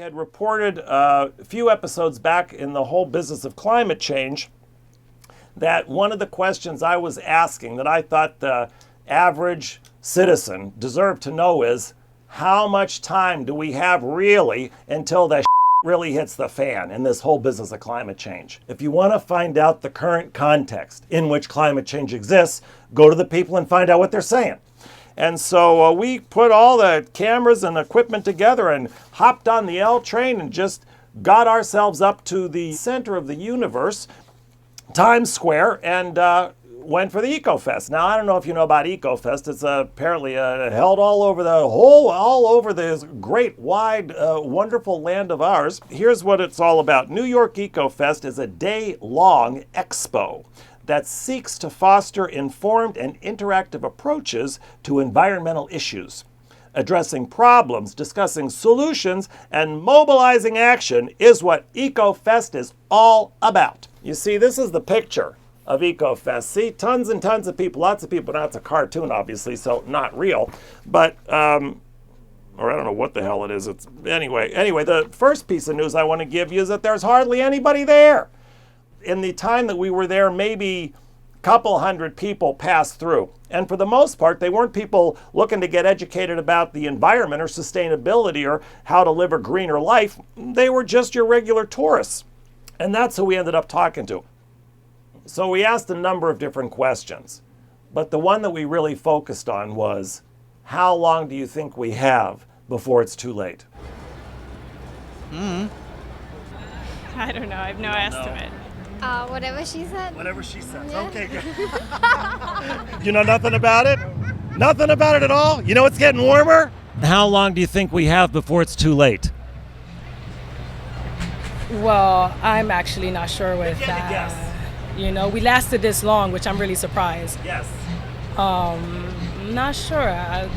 had reported a few episodes back in the whole business of climate change that one of the questions I was asking that I thought the average citizen deserved to know is, how much time do we have really until the really hits the fan in this whole business of climate change? If you want to find out the current context in which climate change exists, go to the people and find out what they're saying. And so we put all the cameras and equipment together and hopped on the L train and just got ourselves up to the center of the universe, Times Square, and went for the EcoFest. Now, I don't know if you know about EcoFest. It's apparently held all over this great, wide, wonderful land of ours. Here's what it's all about. New York EcoFest is a day-long expo that seeks to foster informed and interactive approaches to environmental issues, addressing problems, discussing solutions, and mobilizing action is what EcoFest is all about. You see, this is the picture of EcoFest. See, tons and tons of people, lots of people. Now, it's a cartoon, obviously, so not real, but, or I don't know what the hell it is. Anyway, the first piece of news I want to give you is that there's hardly anybody there. In the time that we were there, maybe a couple hundred people passed through. And for the most part, they weren't people looking to get educated about the environment or sustainability or how to live a greener life. They were just your regular tourists. And that's who we ended up talking to. So we asked a number of different questions, but the one that we really focused on was, how long do you think we have before it's too late? I don't know. I have no estimate. Whatever she said. Whatever she says. Yeah. Okay, good. You know nothing about it? Nothing about it at all? You know it's getting warmer? How long do you think we have before it's too late? Well, I'm actually not sure with Give me a guess. You know, we lasted this long, which I'm really surprised. Yes. I'm not sure.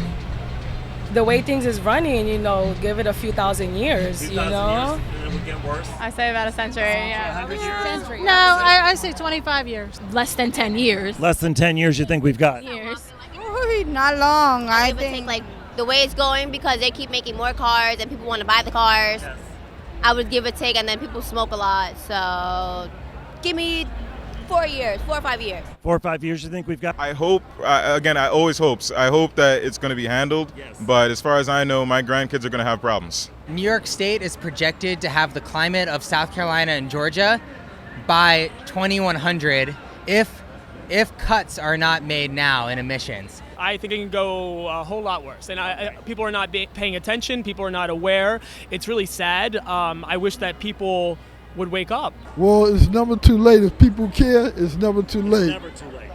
The way things is running, you know, give it a few thousand years, you know? Years, and it would get worse. I say about a century, yeah. 100 years? Century. No, I say 25 years. Less than 10 years. Less than 10 years you think we've got? Years. Ooh, not long. I It would take think like the way it's going because they keep making more cars and people want to buy the cars. Yes. I would give it take, and then people smoke a lot. So give me 4 years, 4 or 5 years. 4 or 5 years you think we've got? I hope, again, I always hope. I hope that it's going to be handled. Yes. But as far as I know, my grandkids are going to have problems. New York State is projected to have the climate of South Carolina and Georgia by 2100 if cuts are not made now in emissions. I think it can go a whole lot worse. And people are not paying attention. People are not aware. It's really sad. I wish that people would wake up. Well, it's never too late. If people care, it's never too late. Never too late.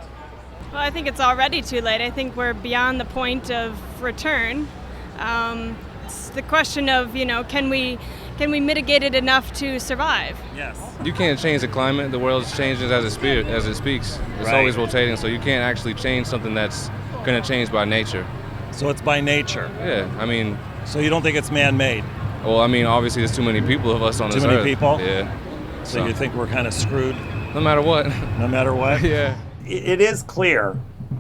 Well, I think it's already too late. I think we're beyond the point of return. It's the question of, you know, can we mitigate it enough to survive? Yes. You can't change the climate. The world's changing as it speaks. It's Right. always rotating, so you can't actually change something that's going to change by nature. So it's by nature. Yeah, I mean, So you don't think it's man-made? well, I mean, obviously there's too many people of us on Too this many earth. people? Yeah. So you think we're kind of screwed no matter what. no matter what? Yeah. It is clear,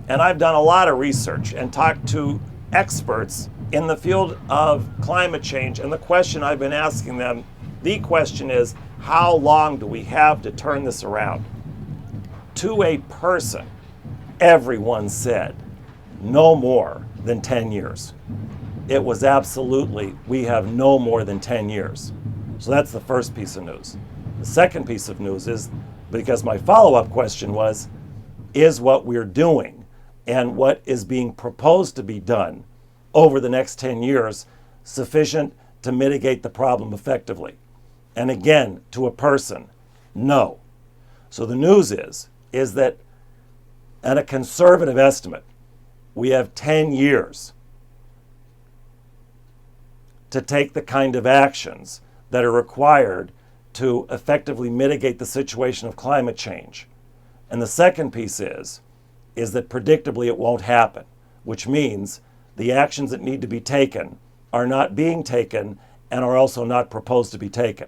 and I've done a lot of research and talked to experts in the field of climate change, and the question I've been asking them, the question is, how long do we have to turn this around? To a person, everyone said no more than 10 years. It was absolutely, we have no more than 10 years. So that's the first piece of news. The second piece of news is, because my follow-up question was, is what we're doing and what is being proposed to be done over the next 10 years sufficient to mitigate the problem effectively? And again, to a person, no. So the news is that at a conservative estimate, we have 10 years to take the kind of actions that are required to effectively mitigate the situation of climate change. And the second piece is that predictably it won't happen, which means the actions that need to be taken are not being taken and are also not proposed to be taken.